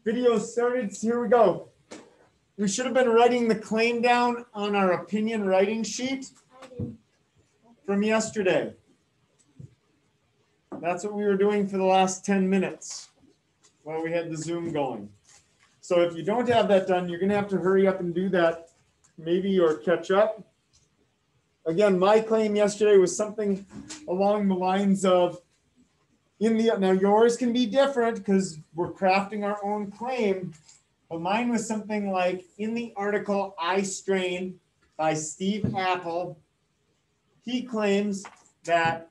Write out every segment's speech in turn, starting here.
Video started, so here we go. We should have been writing the claim down on our opinion writing sheet from yesterday. That's what we were doing for the last 10 minutes while we had the Zoom going. So if you don't have that done, you're going to have to hurry up and do that, maybe, or catch up. Again, my claim yesterday was something along the lines of, now yours can be different because we're crafting our own claim, but mine was something like, in the article I Strain by Steve Apple, he claims that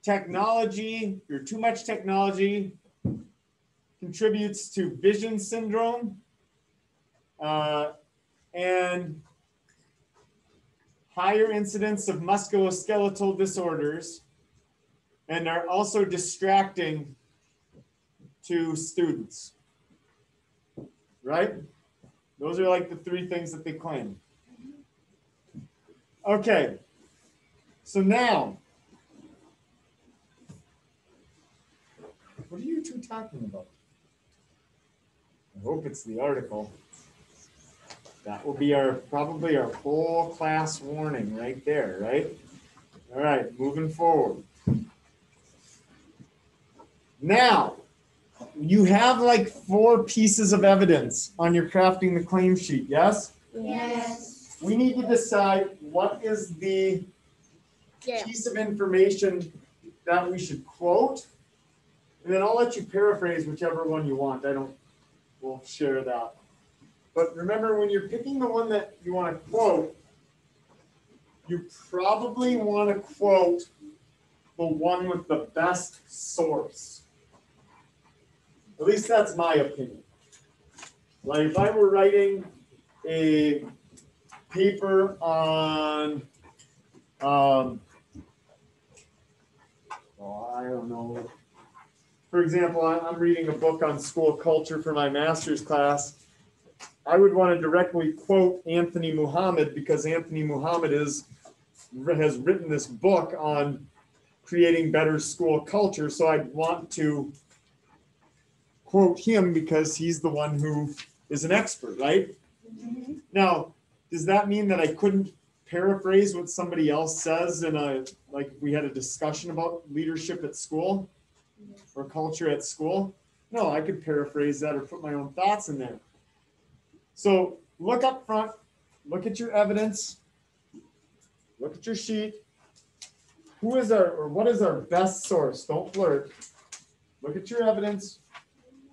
technology, or too much technology, contributes to vision syndrome and higher incidence of musculoskeletal disorders, and are also distracting to students, right? Those are like the three things that they claim. Okay, so now, what are you two talking about? I hope it's the article. That will be probably our whole class warning right there, right? All right, moving forward. Now, you have like 4 pieces of evidence on your crafting the claim sheet, yes? Yes. We need to decide what is the piece of information that we should quote, and then I'll let you paraphrase whichever one you want. We'll share that. But remember, when you're picking the one that you want to quote, you probably want to quote the one with the best source. At least that's my opinion. Like if I were writing a paper on, I don't know. For example, I'm reading a book on school culture for my master's class. I would want to directly quote Anthony Muhammad because Anthony Muhammad has written this book on creating better school culture. So I'd want to quote him because he's the one who is an expert, right? Mm-hmm. Now, does that mean that I couldn't paraphrase what somebody else says like we had a discussion about leadership at school or culture at school? No, I could paraphrase that or put my own thoughts in there. So look up front, look at your evidence, look at your sheet. What is our best source? Don't flirt. Look at your evidence.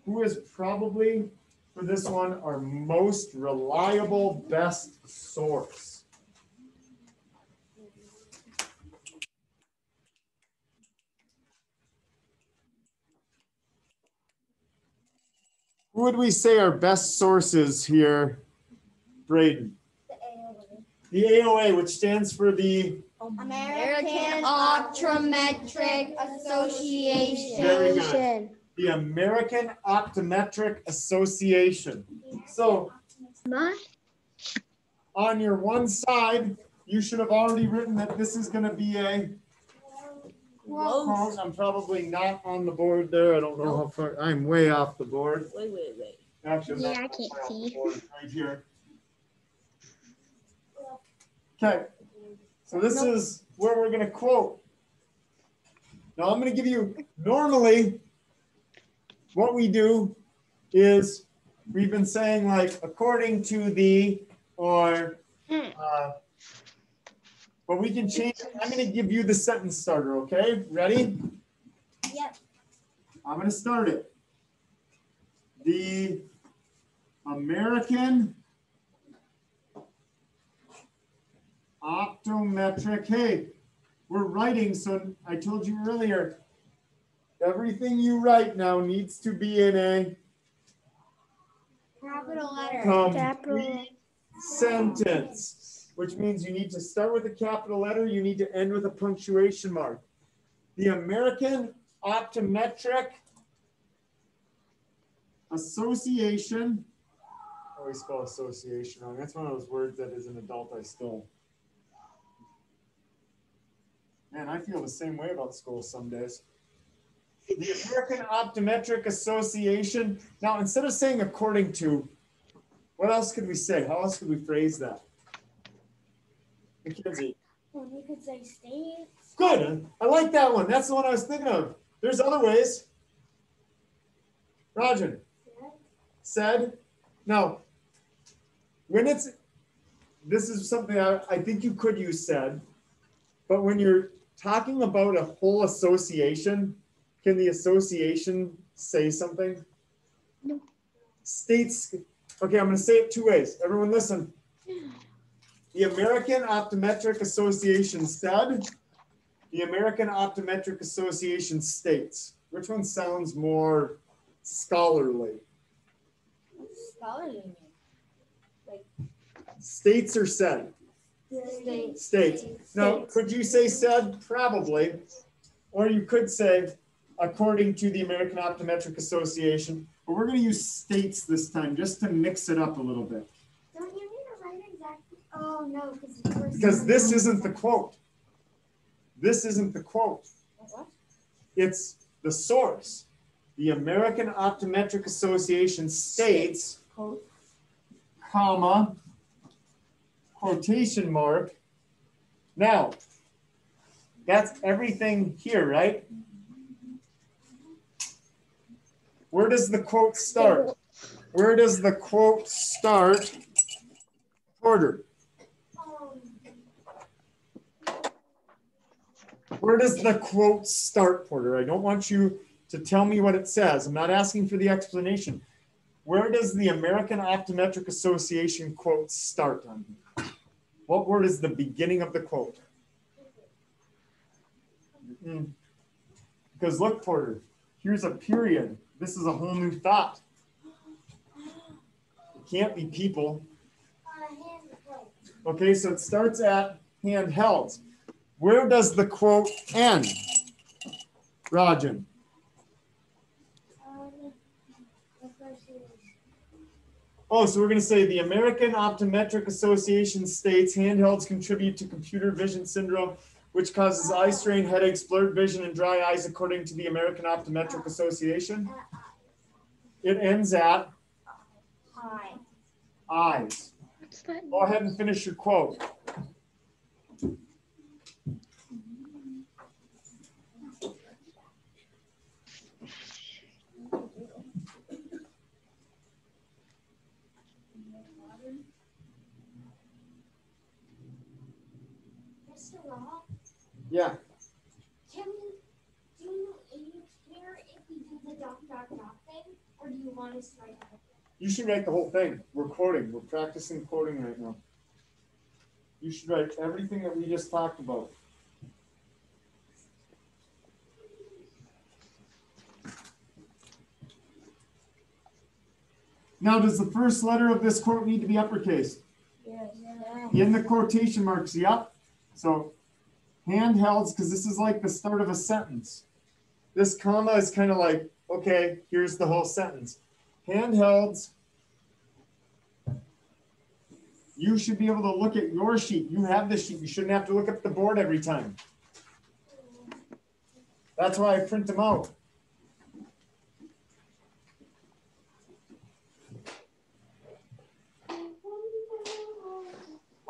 Who is probably, for this one, our most reliable best source? Who would we say our best source is here, Braden? The AOA, which stands for the American Optometric Association. Very good. The American Optometric Association. So, on your one side, you should have already written that this is going to be a quote. I'm probably not on the board there. I don't know how far. I'm way off the board. Wait. Actually, yeah, I can't see. Right here. Okay. So this is where we're going to quote. Now I'm going to give you, normally, what we do is we've been saying like, according to the, or, but we can change it. I'm going to give you the sentence starter, okay? Ready? Yep. I'm going to start it. The American Optometric, hey, we're writing, so I told you earlier, everything you write now needs to be in a Capital letter. complete sentence, which means you need to start with a capital letter, you need to end with a punctuation mark. The American Optometric Association, I always spell association wrong. That's one of those words that as an adult I still, man, I feel the same way about school some days. The American Optometric Association. Now, instead of saying according to, what else could we say? How else could we phrase that? Mackenzie. Well, you could say states. Good. I like that one. That's the one I was thinking of. There's other ways. Rajan. Said. Now, when it's, this is something I think you could use said, but when you're talking about a whole association, can the association say something? No. States, okay, I'm going to say it two ways. Everyone listen. The American Optometric Association said, the American Optometric Association states. Which one sounds more scholarly? Scholarly. States or said? States. States. Now, could you say said? Probably. Or you could say, according to the American Optometric Association. But we're going to use states this time just to mix it up a little bit. Don't you need to write exactly? Oh, no. Because this isn't the quote. This isn't the quote. What? It's the source. The American Optometric Association states, comma, quotation mark. Now, that's everything here, right? Where does the quote start? Where does the quote start? Porter. Where does the quote start, Porter? I don't want you to tell me what it says. I'm not asking for the explanation. Where does the American Optometric Association quote start on here? What word is the beginning of the quote? Because look, Porter, here's a period. This is a whole new thought. It can't be people. Okay, so it starts at handhelds. Where does the quote end, Rajan? Oh, so we're going to say the American Optometric Association states handhelds contribute to computer vision syndrome, which causes eye strain, headaches, blurred vision, and dry eyes, according to the American Optometric Association. It ends at eyes. Go ahead and finish your quote. Yeah. Do you care if we do the dot thing, or do you want us to write it? You should write the whole thing. We're quoting. We're practicing quoting right now. You should write everything that we just talked about. Now, does the first letter of this quote need to be uppercase? Yes. In the quotation marks, yep. So handhelds, because this is like the start of a sentence. This comma is kind of like, okay, here's the whole sentence. Handhelds, you should be able to look at your sheet. You have the sheet. You shouldn't have to look at the board every time. That's why I print them out.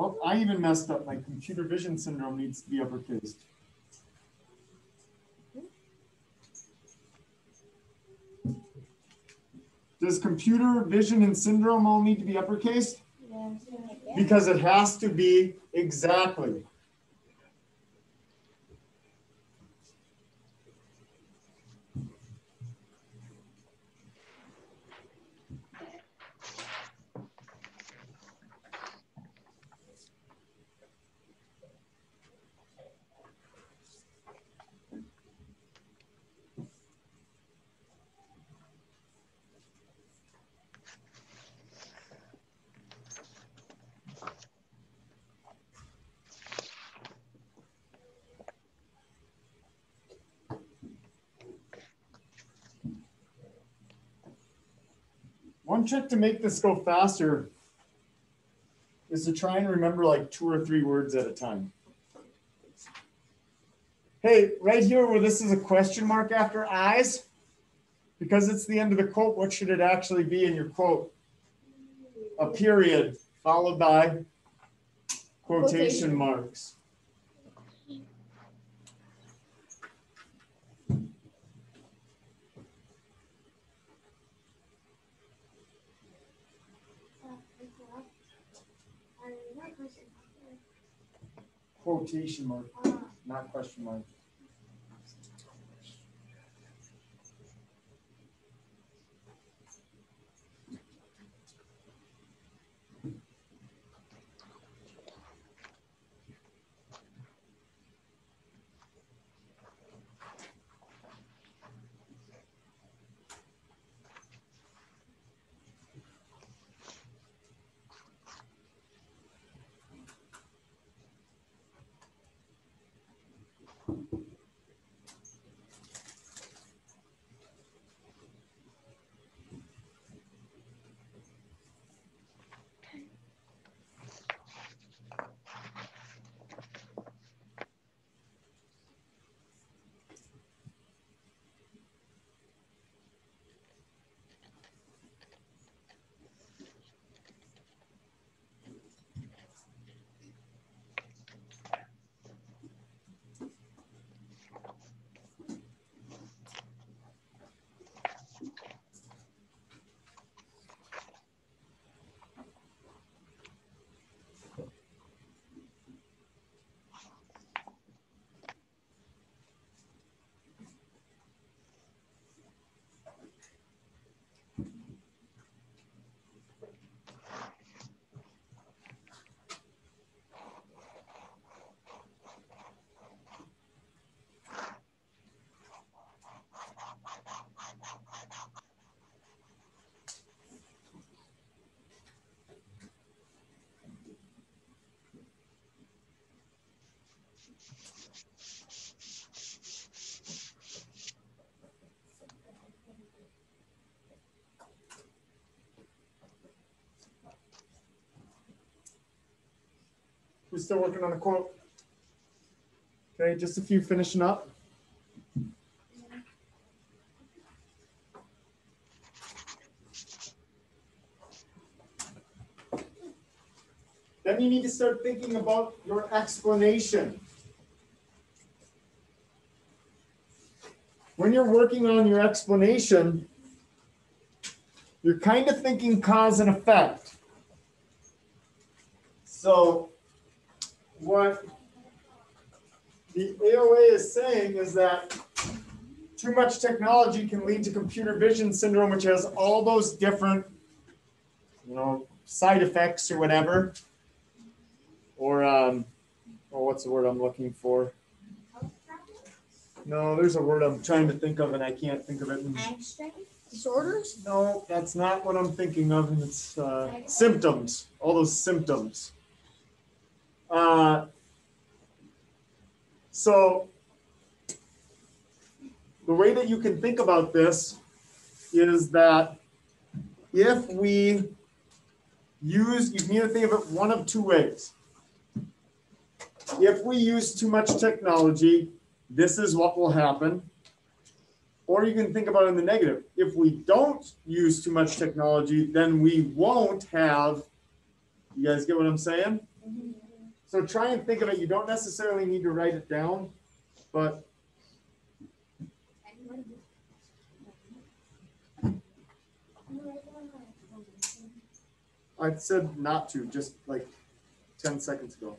Oh, I even messed up. My computer vision syndrome needs to be uppercased. Does computer vision and syndrome all need to be uppercased? Yes. Because it has to be exactly. One trick to make this go faster is to try and remember like 2 or 3 words at a time. Hey, right here where this is a question mark after eyes, because it's the end of the quote, what should it actually be in your quote? A period followed by quotation marks. Quotation mark, not question mark. We're still working on the quote. Okay, just a few finishing up. Then you need to start thinking about your explanation. When you're working on your explanation, you're kind of thinking cause and effect. So what the AOA is saying is that too much technology can lead to computer vision syndrome, which has all those different, side effects or whatever. Or what's the word I'm looking for? No, there's a word I'm trying to think of and I can't think of it. Disorders? No, that's not what I'm thinking of. And it's symptoms, all those symptoms. So the way that you can think about this is that if we use, you can either think of it one of two ways. If we use too much technology, this is what will happen. Or you can think about it in the negative. If we don't use too much technology, then we won't have, you guys get what I'm saying? So try and think of it. You don't necessarily need to write it down, but I said not to, just like 10 seconds ago.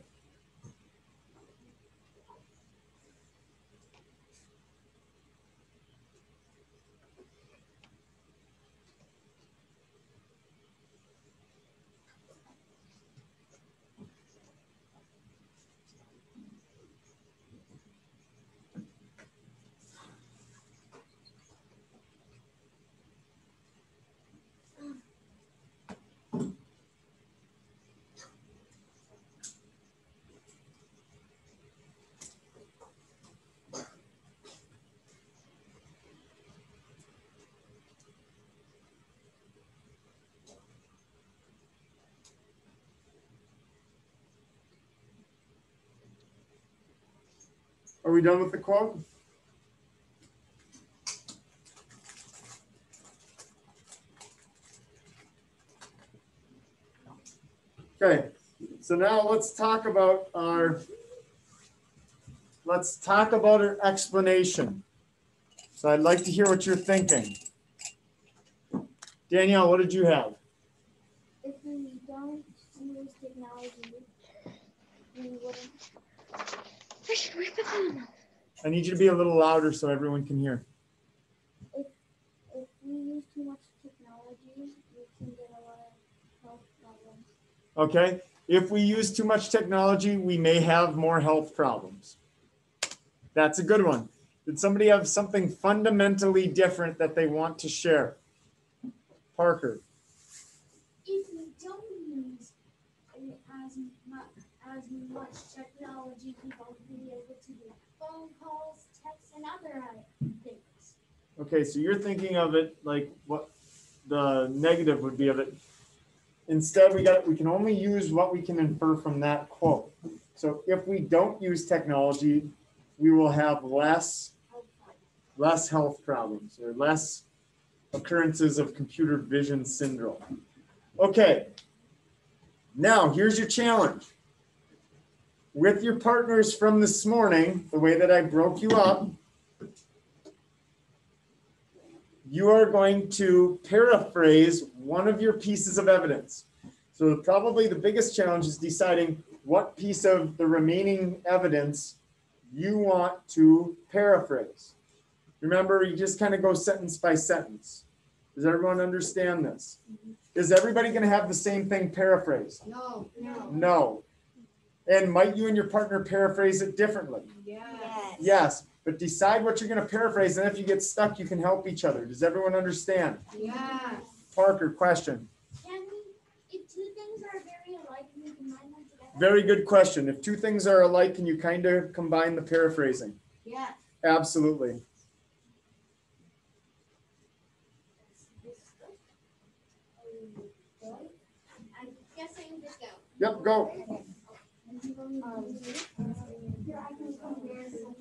Are we done with the quote? Okay, so now let's talk about our explanation. So I'd like to hear what you're thinking. Danielle, what did you have? If we don't use technology, we wouldn't. I need you to be a little louder so everyone can hear. If we use too much technology, we can get a lot of health problems. Okay, if we use too much technology, we may have more health problems. That's a good one. Did somebody have something fundamentally different that they want to share? Parker. If we don't use as much technology, we won't be able to do phone calls, texts, and other things. Okay, so you're thinking of it like what the negative would be of it. Instead, we can only use what we can infer from that quote. So if we don't use technology, we will have less health problems or less occurrences of computer vision syndrome. Okay, now here's your challenge. With your partners from this morning, the way that I broke you up, you are going to paraphrase one of your pieces of evidence. So probably the biggest challenge is deciding what piece of the remaining evidence you want to paraphrase. Remember, you just kind of go sentence by sentence. Does everyone understand this? Is everybody going to have the same thing paraphrased? No. No. And might you and your partner paraphrase it differently? Yes. Yes, but decide what you're going to paraphrase, and if you get stuck, you can help each other. Does everyone understand? Yes. Parker, question. Can we, if two things are very alike, can we combine them together? Very good question. If two things are alike, can you kind of combine the paraphrasing? Yes. Absolutely. I'm guessing just go. Yep, go. Here I can compare some.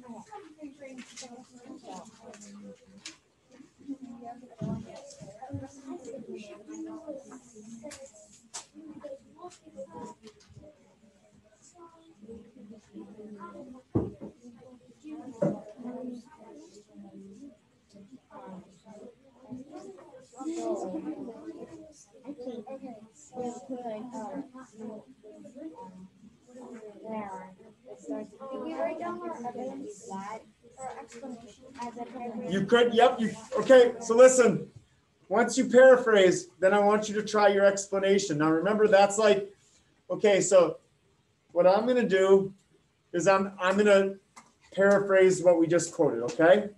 If we write down our evidence, our explanation as a paragraph. You could, yep. Okay, so listen. Once you paraphrase, then I want you to try your explanation. Now remember, that's like, okay, so what I'm going to do is I'm going to paraphrase what we just quoted, okay?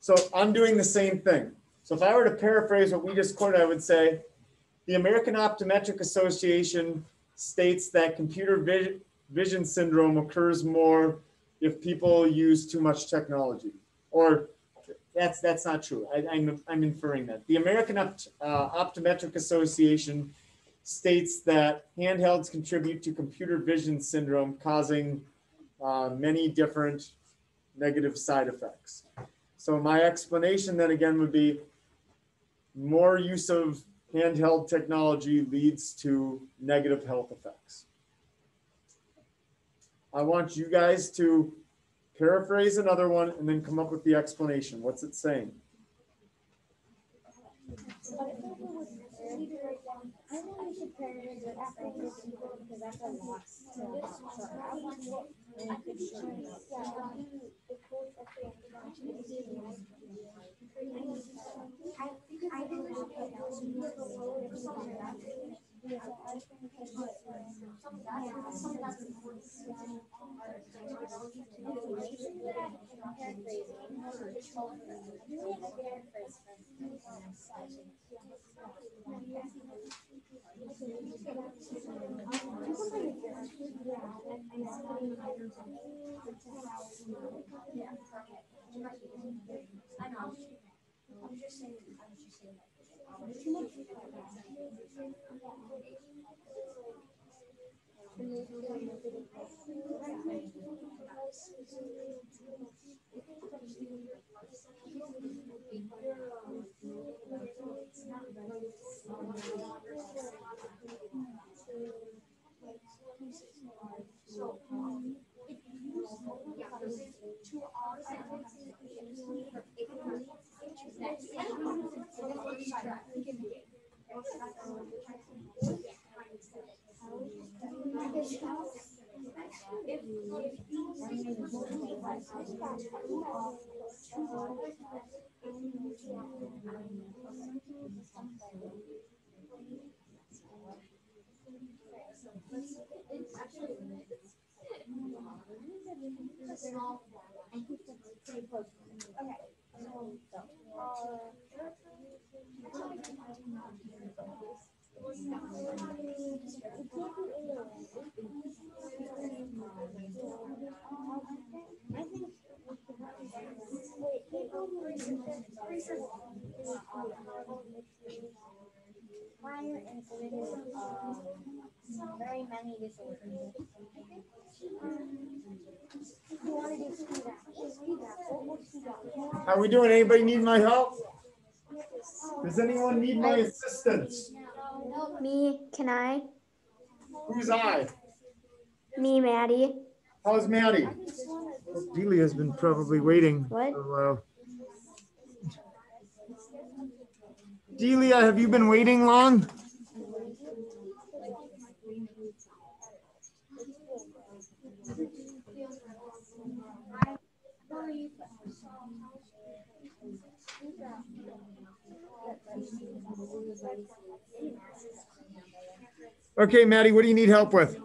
So I'm doing the same thing. So if I were to paraphrase what we just quoted, I would say, the American Optometric Association states that computer vision syndrome occurs more if people use too much technology. Or that's not true. I'm inferring that. The American Optometric Association states that handhelds contribute to computer vision syndrome, causing many different negative side effects. So my explanation then again would be more use of handheld technology leads to negative health effects. I want you guys to paraphrase another one and then come up with the explanation. What's it saying? I think we should paraphrase it after this because that's a lot. Minor incident very many disorders. You want to do speed up? Speed up. What speed up? How we doing? Anybody need my help? Does anyone need my assistance? Me, can I? Who's I? Me, Maddie. How's Maddie? Delia's been probably waiting What? for a while. Delia, have you been waiting long? Okay, Maddie, what do you need help with?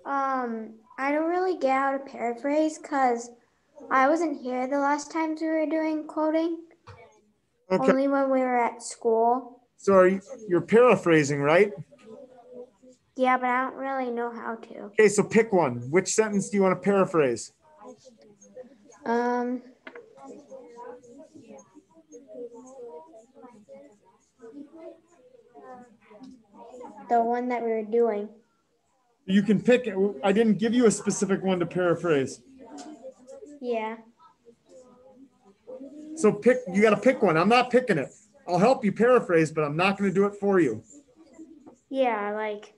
I don't really get how to paraphrase because I wasn't here the last times we were doing quoting. Okay, Only when we were at school. so you're paraphrasing, right? Yeah, but I don't really know how to. Okay, so pick one. Which sentence do you want to paraphrase? The one that we were doing. You can pick it. I didn't give you a specific one to paraphrase. Yeah. So you got to pick one. I'm not picking it. I'll help you paraphrase, but I'm not going to do it for you. Yeah, like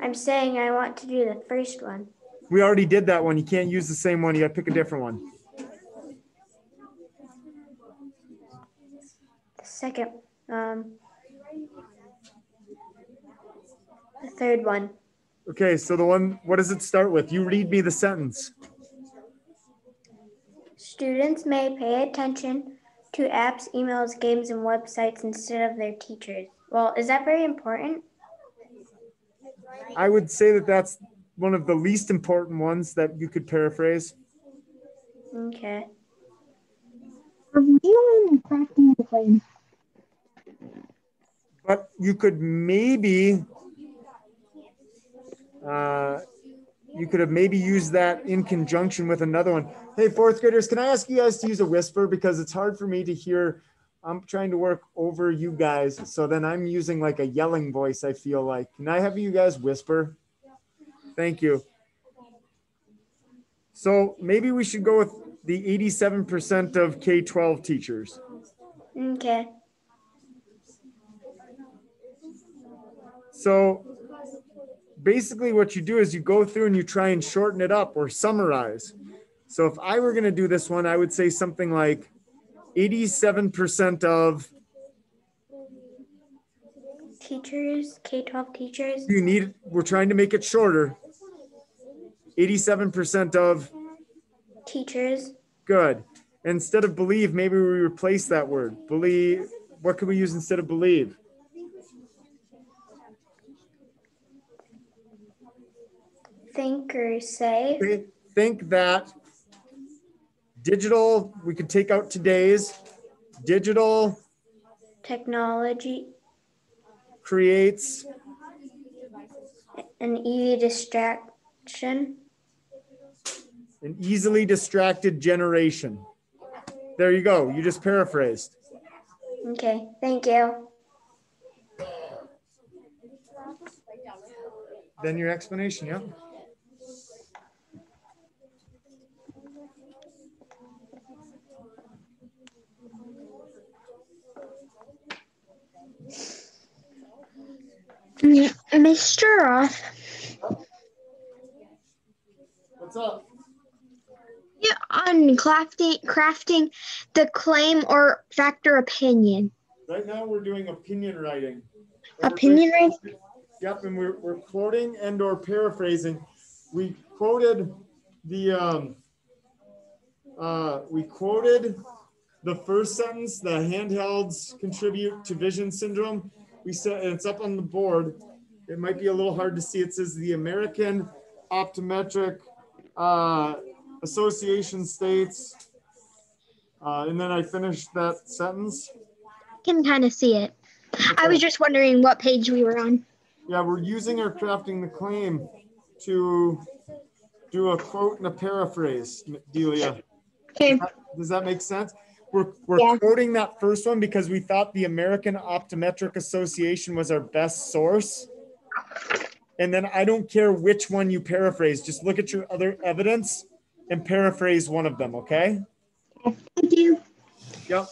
I'm saying I want to do the first one. We already did that one. You can't use the same one. You got to pick a different one. The second, the third one. Okay, so the one, what does it start with? You read me the sentence. Students may pay attention to apps, emails, games, and websites instead of their teachers. Well, is that very important? I would say that that's one of the least important ones that you could paraphrase. Okay. Reviewing and crafting the claim. But you could maybe, you could have maybe used that in conjunction with another one. Hey, fourth graders, can I ask you guys to use a whisper because it's hard for me to hear. I'm trying to work over you guys. So then I'm using like a yelling voice, I feel like. Can I have you guys whisper? Thank you. So maybe we should go with the 87% of K-12 teachers. Okay. So basically what you do is you go through and you try and shorten it up or summarize. So if I were going to do this one, I would say something like 87% of Teachers, K-12 teachers. we're trying to make it shorter. 87% of Teachers. good. Instead of believe, maybe we replace that word. Believe, what could we use instead of believe? Think or say. Okay. Think that digital, we could take out today's, digital Technology. creates An easy distraction. an easily distracted generation. There you go. You just paraphrased. Okay, thank you. Then your explanation, yeah. Mr. Roth, What's up? yeah, on crafting the claim or fact or opinion. Right now we're doing opinion writing. And we're Opinion writing? Yep, and we're quoting and or paraphrasing. We quoted the the first sentence, the handhelds contribute to vision syndrome. We said, and it's up on the board. It might be a little hard to see. It says the American Optometric Association states, and then I finished that sentence. Can kind of see it. I was just wondering what page we were on. Yeah, we're using or crafting the claim to do a quote and a paraphrase, Delia. Okay. Does that make sense? We're Yeah. quoting that first one because we thought the American Optometric Association was our best source. And then I don't care which one you paraphrase, just look at your other evidence and paraphrase one of them, okay? Thank you. Yep.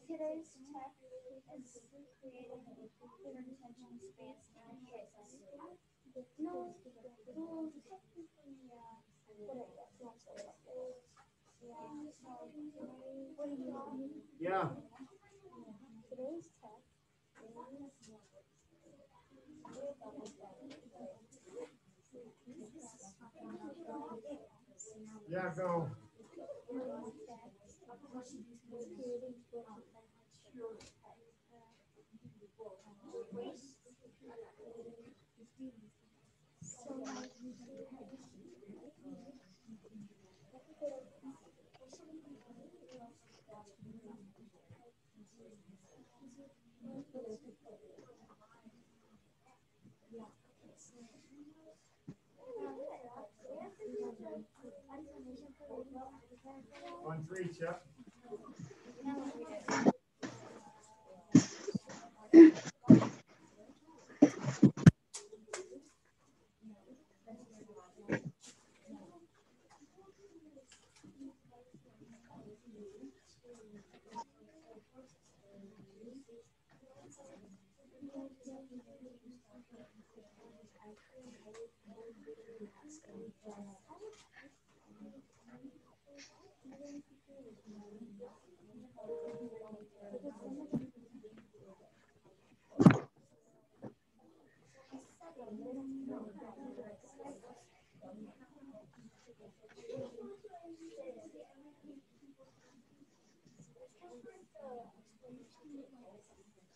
Today's tech is creating different attention spans and kids. No, well, technically, yeah. Yeah. Today's tech Yeah, go. One for each, yeah.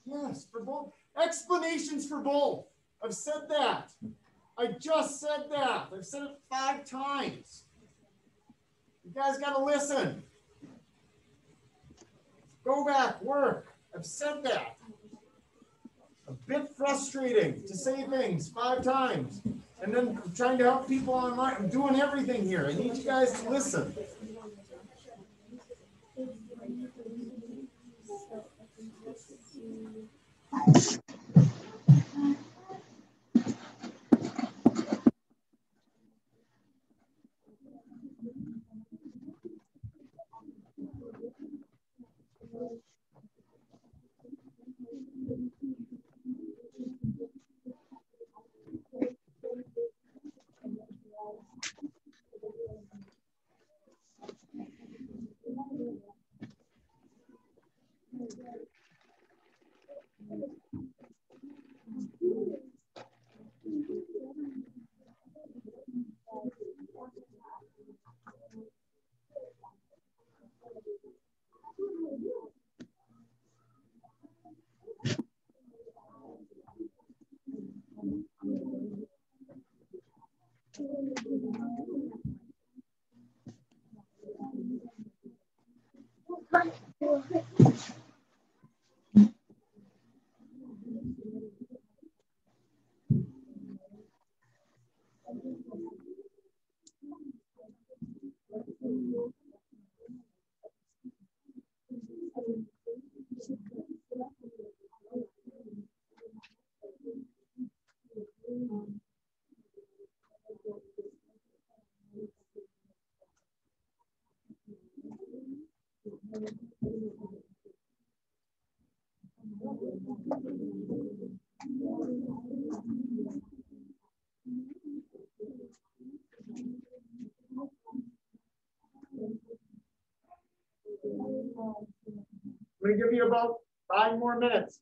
Yes, for both. Explanations for both. I've said that. I just said that. I've said it 5 times. You guys got to listen. Go back, work. I've said that. A bit frustrating to say things 5 times. And then I'm trying to help people online. I'm doing everything here. I need you guys to listen. I'm going to give you about 5 more minutes.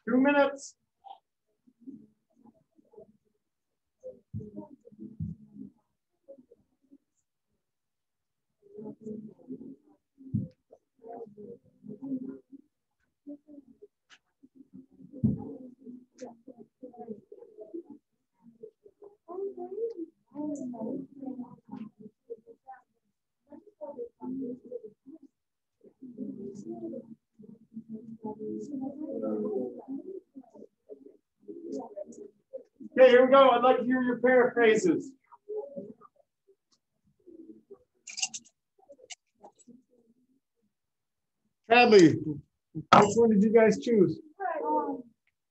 Two minutes. Okay, here we go. I'd like to hear your paraphrases. Bradley, which one did you guys choose?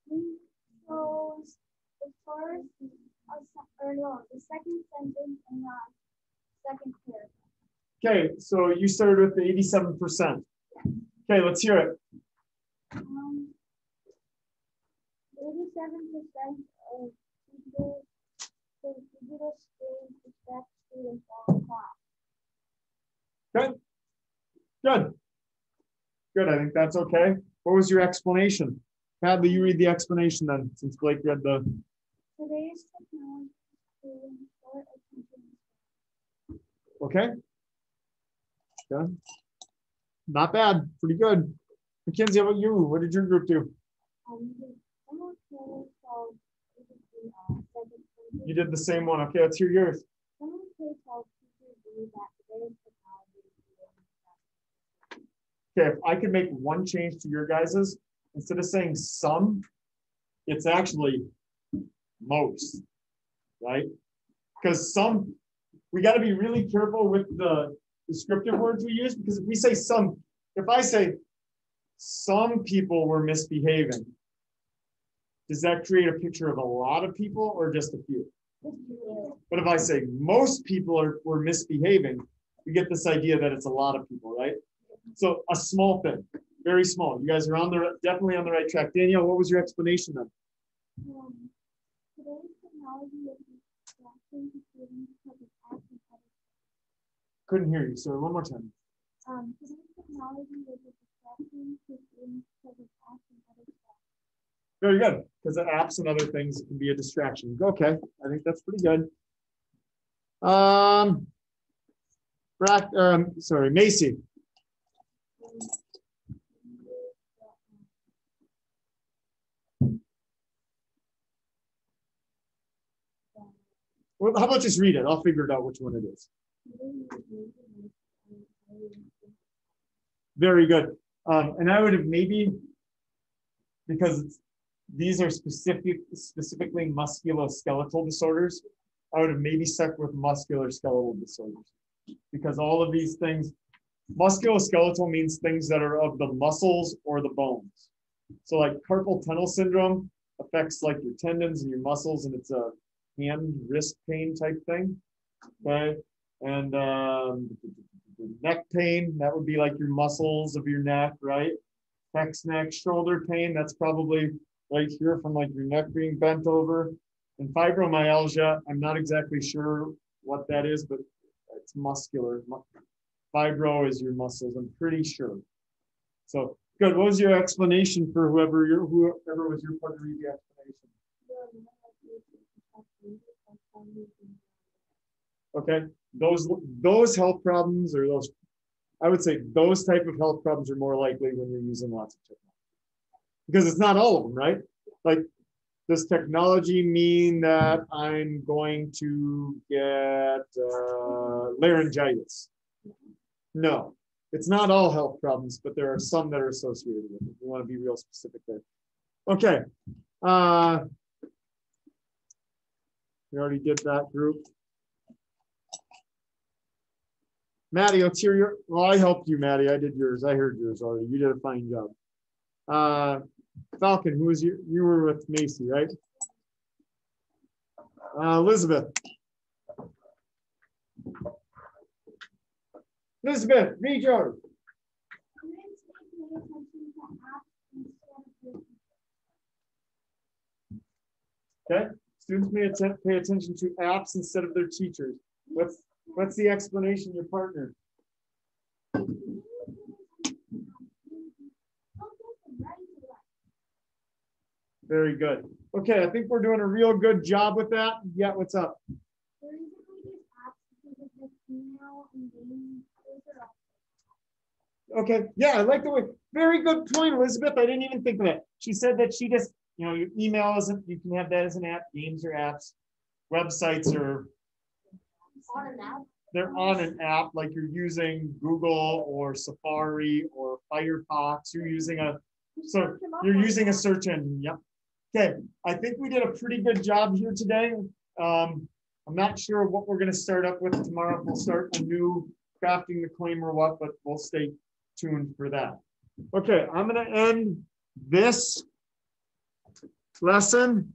We chose the first, or no, the second sentence and the second paragraph. Okay, so you started with the 87%. Okay, let's hear it. 87% of teachers say digital screens distract students while in class. Okay, Good. Good, I think that's okay. What was your explanation? Hadley, you read the explanation then, since Blake read the. Today's technology is proven short attention. Okay. Good. Not bad. Pretty good. Mackenzie, how about you? What did your group do? You did the same one. Okay, let's hear yours. Okay, if I could make one change to your guys's, instead of saying some, it's actually most, right? Because some, we got to be really careful with the descriptive words we use, because if we say some, if I say some people were misbehaving, does that create a picture of a lot of people or just a few? But if I say most people were misbehaving, we get this idea that it's a lot of people, right? So a small thing, very small. You guys are definitely on the right track. Danielle, what was your explanation then? Today's technology is distracting to students because of apps and other. Couldn't hear you, so one more time. Today's technology is distracting to students because of apps and other stuff. Very good, because the apps and other things can be a distraction. Okay, I think that's pretty good. Macy. Well, how about just read it? I'll figure it out which one it is. Very good. And I would have maybe, because these are specifically musculoskeletal disorders, I would have maybe stuck with musculoskeletal disorders, because all of these things, musculoskeletal means things that are of the muscles or the bones. So like carpal tunnel syndrome affects like your tendons and your muscles, and it's a hand wrist pain type thing. Okay. And neck pain, that would be like your muscles of your neck, right? Neck, shoulder pain, that's probably right here from like your neck being bent over. And fibromyalgia, I'm not exactly sure what that is, but it's muscular. Fibro is your muscles, I'm pretty sure. So good. What was your explanation for whoever was your part to read the explanation? Okay, those health problems, or those, I would say those type of health problems are more likely when you're using lots of technology, because it's not all of them, right? Like, does technology mean that I'm going to get laryngitis? No, it's not all health problems, but there are some that are associated with it. We want to be real specific there. Okay. We already did that group. Maddie, let's hear your, well, I helped you, Maddie. I did yours. I heard yours already. You did a fine job. Falcon, who was you were with Macy, right? Elizabeth. Elizabeth, read yours. Okay, students may pay attention to apps instead of their teachers. What's the explanation, your partner? Very good. Okay, I think we're doing a real good job with that. Yeah, what's up? Okay, yeah, I like the way, very good point, Elizabeth. I didn't even think of that. She said that she just, you know, your email isn't, you can have that as an app, games are apps, websites are On an app? They're on an app, like you're using Google or Safari or Firefox. You're using a search engine. Yep. Okay, I think we did a pretty good job here today. I'm not sure what we're going to start up with tomorrow. We'll start a new crafting the claim or what, but we'll stay tuned for that. Okay, I'm going to end this lesson